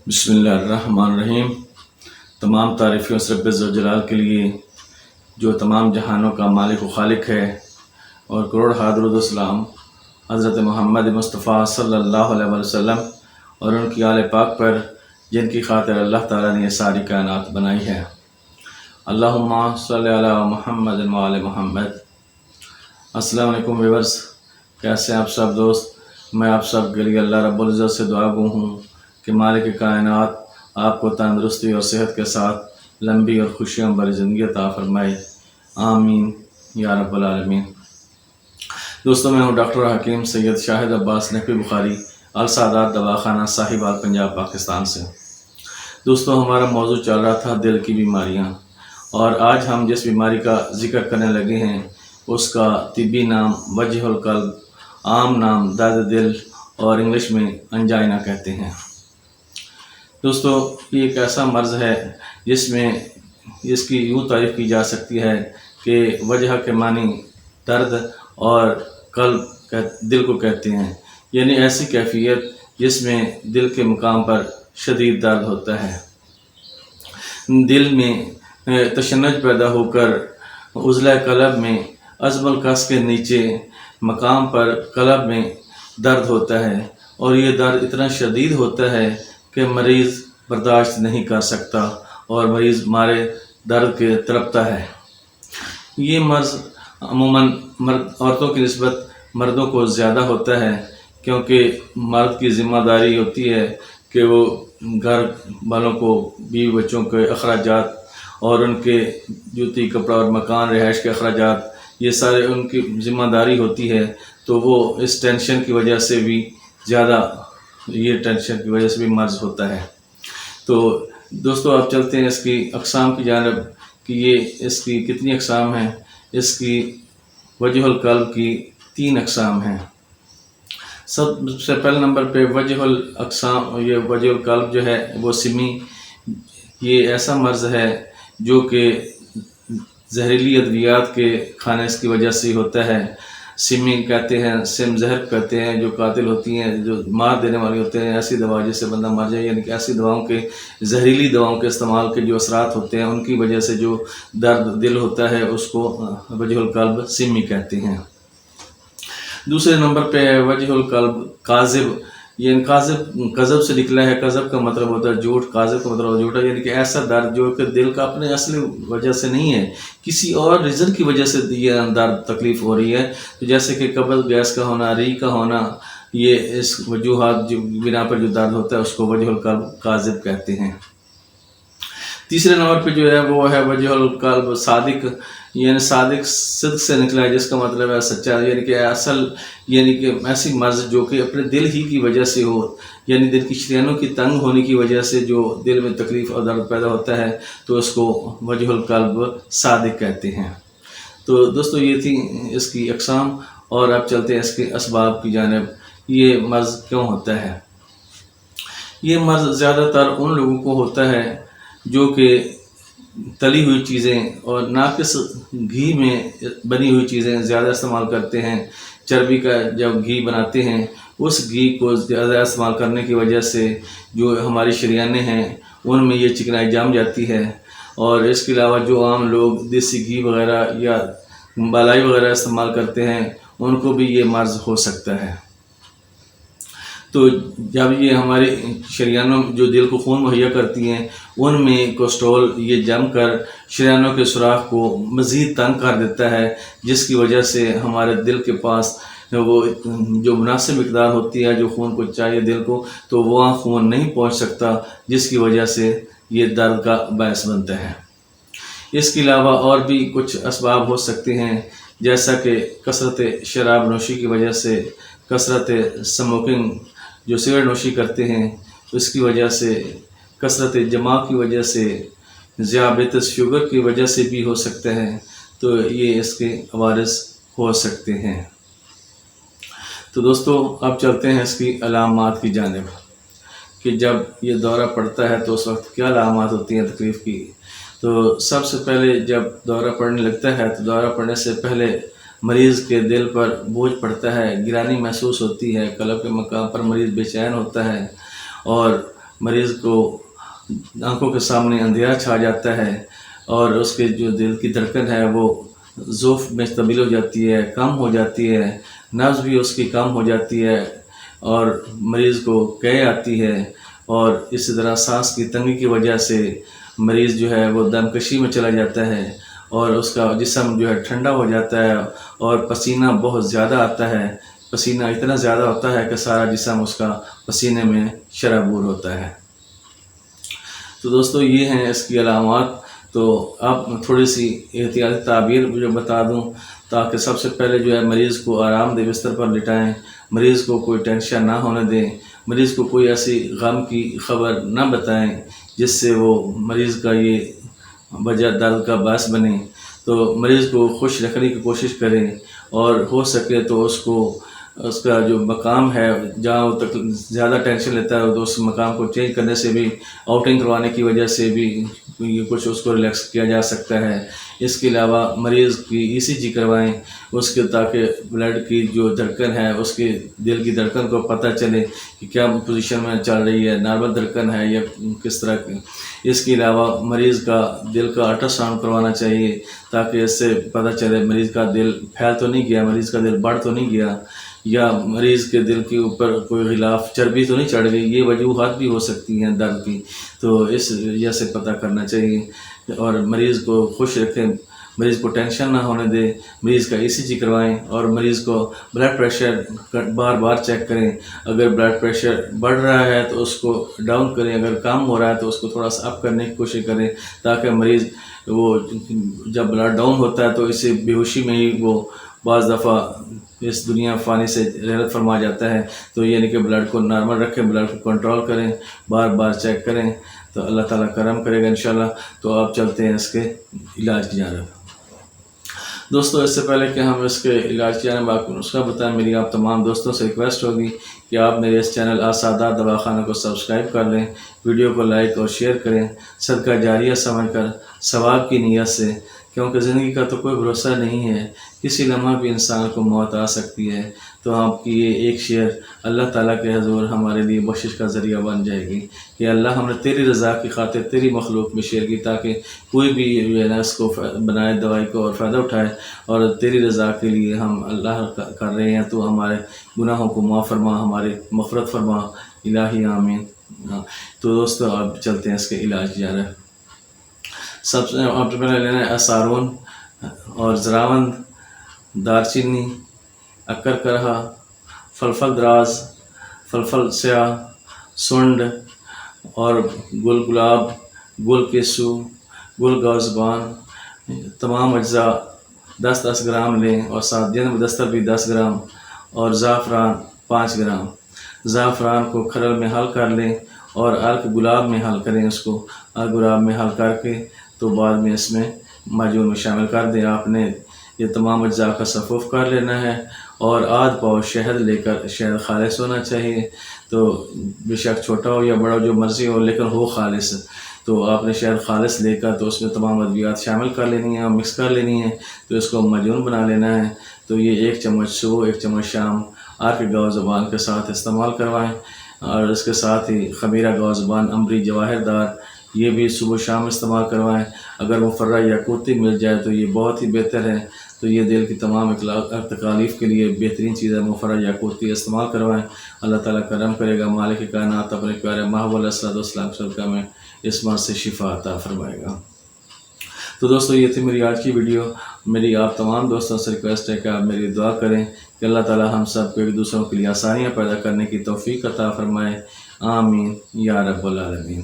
بسم اللہ الرحمن الرحیم۔ تمام تعریفیں اس رب ذوالجلال کے لیے جو تمام جہانوں کا مالک و خالق ہے، اور کروڑ درود و سلام حضرت محمد مصطفیٰ صلی اللہ علیہ وسلم اور ان کی آل پاک پر جن کی خاطر اللہ تعالیٰ نے یہ ساری کائنات بنائی ہے۔ اللہم صلی علی محمد و آل محمد۔ السلام علیکم ویورز، کیسے ہیں آپ سب دوست؟ میں آپ سب کے لیے اللہ رب العزت سے دعا گو ہوں کہ مالک کائنات آپ کو تندرستی اور صحت کے ساتھ لمبی اور خوشیوں بھری زندگی عطا فرمائے، آمین یا رب العالمین۔ دوستوں، میں ہوں ڈاکٹر حکیم سید شاہد عباس نقوی بخاری، السادات دواخانہ صاحبال پنجاب پاکستان سے۔ دوستوں، ہمارا موضوع چل رہا تھا دل کی بیماریاں، اور آج ہم جس بیماری کا ذکر کرنے لگے ہیں اس کا طبی نام وجہ القلب، عام نام درد دل اور انگلش میں انجائنا کہتے ہیں۔ دوستو، یہ ایک ایسا مرض ہے جس میں اس کی یوں تعریف کی جا سکتی ہے کہ وجہ کے معنی درد اور قلب دل کو کہتے ہیں، یعنی ایسی کیفیت جس میں دل کے مقام پر شدید درد ہوتا ہے۔ دل میں تشنج پیدا ہو کر عضلۂ قلب میں عظم القص کے نیچے مقام پر قلب میں درد ہوتا ہے، اور یہ درد اتنا شدید ہوتا ہے کہ مریض برداشت نہیں کر سکتا اور مریض مارے درد کے تڑپتا ہے۔ یہ مرض عموماً عورتوں کی نسبت مردوں کو زیادہ ہوتا ہے، کیونکہ مرد کی ذمہ داری ہوتی ہے کہ وہ گھر والوں کو، بیوی بچوں کے اخراجات اور ان کے جوتی کپڑا اور مکان رہائش کے اخراجات، یہ سارے ان کی ذمہ داری ہوتی ہے، تو وہ اس ٹینشن کی وجہ سے بھی مرض ہوتا ہے۔ تو دوستو، آپ چلتے ہیں اس کی اقسام کی جانب کہ یہ اس کی کتنی اقسام ہیں۔ اس کی وجہ القلب کی 3 اقسام ہیں۔ سب سے پہلے نمبر پہ وجہ القلب جو ہے وہ سمی، یہ ایسا مرض ہے جو کہ زہریلی ادویات کے کھانے کی وجہ سے ہوتا ہے۔ سمی کہتے ہیں، سم زہر کہتے ہیں، جو قاتل ہوتی ہیں، جو مار دینے والی ہوتے ہیں، ایسی دوا جس سے بندہ مر جائے، یعنی کہ ایسی دواؤں کے، زہریلی دواؤں کے استعمال کے جو اثرات ہوتے ہیں ان کی وجہ سے جو درد دل ہوتا ہے اس کو وجہ القلب سمی کہتے ہیں۔ دوسرے نمبر پہ ہے وجہ القلب کاذب، یہ کذب سے نکلا ہے۔ کذب کا مطلب ہوتا ہے جھوٹ، کاذب کا مطلب ہوتا ہے جھوٹا، یعنی کہ ایسا درد جو کہ دل کا اپنے اصلی وجہ سے نہیں ہے، کسی اور ریزن کی وجہ سے یہ درد تکلیف ہو رہی ہے، جیسے کہ قبض گیس کا ہونا، ری کا ہونا، یہ اس وجوہات جو بنا پر جو درد ہوتا ہے اس کو وجہ القلب کاذب کہتے ہیں۔ تیسرے نمبر پہ جو ہے وہ ہے وجہ القلب صادق، یعنی صادق صدق سے نکلا ہے، جس کا مطلب ہے سچا، یعنی کہ اصل، یعنی کہ ایسی مرض جو کہ اپنے دل ہی کی وجہ سے ہو، یعنی دل کی شریانوں کی تنگ ہونے کی وجہ سے جو دل میں تکلیف اور درد پیدا ہوتا ہے تو اس کو وجہ القلب صادق کہتے ہیں۔ تو دوستو، یہ تھی اس کی اقسام، اور اب چلتے ہیں اس کے اسباب کی جانب۔ یہ مرض کیوں ہوتا ہے؟ یہ مرض زیادہ تر ان لوگوں کو ہوتا ہے جو کہ تلی ہوئی چیزیں اور ناقص گھی میں بنی ہوئی چیزیں زیادہ استعمال کرتے ہیں۔ چربی کا جب گھی بناتے ہیں، اس گھی کو زیادہ استعمال کرنے کی وجہ سے جو ہماری شریانیں ہیں ان میں یہ چکنائی جم جاتی ہے، اور اس کے علاوہ جو عام لوگ دیسی گھی وغیرہ یا بالائی وغیرہ استعمال کرتے ہیں ان کو بھی یہ مرض ہو سکتا ہے۔ تو جب یہ ہماری شریانوں جو دل کو خون مہیا کرتی ہیں ان میں کولیسٹرول یہ جم کر شریانوں کے سوراخ کو مزید تنگ کر دیتا ہے، جس کی وجہ سے ہمارے دل کے پاس وہ جو مناسب مقدار ہوتی ہے جو خون کو چاہیے دل کو، تو وہاں خون نہیں پہنچ سکتا، جس کی وجہ سے یہ درد کا باعث بنتا ہے۔ اس کے علاوہ اور بھی کچھ اسباب ہو سکتے ہیں، جیسا کہ کثرت شراب نوشی کی وجہ سے، کثرت اسموکنگ جو سگریٹ نوشی کرتے ہیں اس کی وجہ سے، کثرت جماع کی وجہ سے، ذیابیطس شوگر کی وجہ سے بھی ہو سکتا ہے، تو یہ اس کے عوارض ہو سکتے ہیں۔ تو دوستو، اب چلتے ہیں اس کی علامات کی جانب کہ جب یہ دورہ پڑتا ہے تو اس وقت کیا علامات ہوتی ہیں تکلیف کی۔ تو سب سے پہلے جب دورہ پڑنے لگتا ہے تو دورہ پڑنے سے پہلے مریض کے دل پر بوجھ پڑتا ہے، گرانی محسوس ہوتی ہے، قلب کے مقام پر مریض بے چین ہوتا ہے، اور مریض کو آنکھوں کے سامنے اندھیرا چھا جاتا ہے اور اس کے جو دل کی دھڑکن ہے وہ ضعف میں تبدیل ہو جاتی ہے، کم ہو جاتی ہے، نبض بھی اس کی کم ہو جاتی ہے اور مریض کو قے آتی ہے، اور اسی طرح سانس کی تنگی کی وجہ سے مریض جو ہے وہ دم کشی میں چلا جاتا ہے اور اس کا جسم جو ہے ٹھنڈا ہو جاتا ہے اور پسینہ بہت زیادہ آتا ہے، پسینہ اتنا زیادہ ہوتا ہے کہ سارا جسم اس کا پسینے میں شرابور ہوتا ہے۔ تو دوستو یہ ہیں اس کی علامات۔ تو اب تھوڑی سی احتیاطی تعبیر جو بتا دوں تاکہ سب سے پہلے جو ہے مریض کو آرام دہ بستر پر لٹائیں، مریض کو کوئی ٹینشن نہ ہونے دیں، مریض کو کوئی ایسی غم کی خبر نہ بتائیں جس سے وہ مریض کا یہ وجہ درد کا باعث بنے۔ تو مریض کو خوش رکھنے کی کوشش کریں اور ہو سکے تو اس کا جو مقام ہے جہاں وہ زیادہ ٹینشن لیتا ہے تو اس مقام کو چینج کرنے سے بھی، آؤٹنگ کروانے کی وجہ سے بھی یہ کچھ اس کو ریلیکس کیا جا سکتا ہے۔ اس کے علاوہ مریض کی ECG کروائیں اس کے تاکہ بلڈ کی جو دھڑکن ہے اس کے دل کی دھڑکن کو پتہ چلے کہ کیا پوزیشن میں چل رہی ہے، نارمل دھڑکن ہے یا کس طرح کی۔ اس کے علاوہ مریض کا دل کا الٹرا ساؤنڈ کروانا چاہیے تاکہ اس سے پتہ چلے مریض کا دل پھیل تو نہیں گیا، مریض کا دل بڑھ تو نہیں گیا، یا مریض کے دل کے اوپر کوئی غلاف چربی تو نہیں چڑھ گئی۔ یہ وجوہات بھی ہو سکتی ہیں درد کی، تو اس وجہ سے پتہ کرنا چاہیے اور مریض کو خوش رکھیں، مریض کو ٹینشن نہ ہونے دیں، مریض کا ECG کروائیں اور مریض کو بلڈ پریشر بار بار چیک کریں۔ اگر بلڈ پریشر بڑھ رہا ہے تو اس کو ڈاؤن کریں، اگر کم ہو رہا ہے تو اس کو تھوڑا سا اپ کرنے کی کوشش کریں تاکہ مریض وہ جب بلڈ ڈاؤن ہوتا ہے تو اسے بے ہوشی میں ہی وہ بعض دفعہ اس دنیا فانی سے رحلت فرما جاتا ہے۔ تو یعنی کہ بلڈ کو نارمل رکھیں، بلڈ کو کنٹرول کریں، بار بار چیک کریں تو اللہ تعالیٰ کرم کرے گا انشاءاللہ۔ تو آپ چلتے ہیں اس کے علاج کی جانب۔ دوستو اس سے پہلے کہ ہم اس کے علاج کی جانب آپ کو نسخہ بتائیں، میری آپ تمام دوستوں سے ریکویسٹ ہوگی کہ آپ میرے اس چینل آسادات دواخانہ کو سبسکرائب کر لیں، ویڈیو کو لائک اور شیئر کریں صدقہ جاریہ سمجھ کر، ثواب کی نیت سے، کیونکہ زندگی کا تو کوئی بھروسہ نہیں ہے، کسی لمحہ بھی انسان کو موت آ سکتی ہے۔ تو آپ کی یہ ایک شیئر اللہ تعالیٰ کے حضور ہمارے لیے بخشش کا ذریعہ بن جائے گی کہ اللہ ہم نے تیری رضا کی خاطر تیری مخلوق میں شیئر کی تاکہ کوئی بھی اس کو بنائے دوائی کو اور فائدہ اٹھائے، اور تیری رضا کے لیے ہم اللہ کر رہے ہیں۔ تو ہمارے گناہوں کو معاف فرما، ہمارے مغفرت فرما، الہی آمین۔ تو دوستو آپ چلتے ہیں اس کے علاج کی جانب۔ سب سے آپ سے پہلے لینا ہے اسارون اور زراوند، دار چینی، اکر کرہا، فلفل دراز، فلفل سیاہ، سنڈ اور گل گلاب، گل کیسو، گل گوزبان، تمام اجزاء 10-10 گرام لیں اور ساتھ جن دستر بھی 10 گرام اور زعفران 5 گرام۔ زعفران کو کھرل میں حل کر لیں اور ارک گلاب میں حل کریں، اس کو ارک گلاب میں حل کر کے تو بعد میں اس میں معجون میں شامل کر دیں۔ آپ نے یہ تمام اجزاء کا صفوف کر لینا ہے اور آدھ پاؤ شہد لے کر، شہد خالص ہونا چاہیے، تو بے شک چھوٹا ہو یا بڑا جو مرضی ہو لیکن ہو خالص۔ تو آپ نے شہد خالص لے کر تو اس میں تمام ادویات شامل کر لینی ہیں اور مکس کر لینی ہے، تو اس کو معجون بنا لینا ہے۔ تو یہ 1 چمچ صبح 1 چمچ شام ارک گاؤ زبان کے ساتھ استعمال کروائیں، اور اس کے ساتھ ہی خمیرہ گاؤ زبان امبری جواہر دار یہ بھی صبح شام استعمال کروائیں۔ اگر مفرہ یاقوتی مل جائے تو یہ بہت ہی بہتر ہے، تو یہ دل کی تمام تکالیف کے لیے بہترین چیز ہے، مفرہ یاقوتی استعمال کروائیں۔ اللہ تعالیٰ کرم کرے گا، مالک کائنات اپنے پیارے محبوب علیہ السلام صدقہ میں اس مرض سے شفا عطا فرمائے گا۔ تو دوستو یہ تھی میری آج کی ویڈیو۔ میری آپ تمام دوستوں سے ریکویسٹ ہے کہ آپ میری دعا کریں کہ اللہ تعالیٰ ہم سب کو ایک دوسروں کے لیے آسانیاں پیدا کرنے کی توفیق عطا فرمائے، آمین یا رب العالمین۔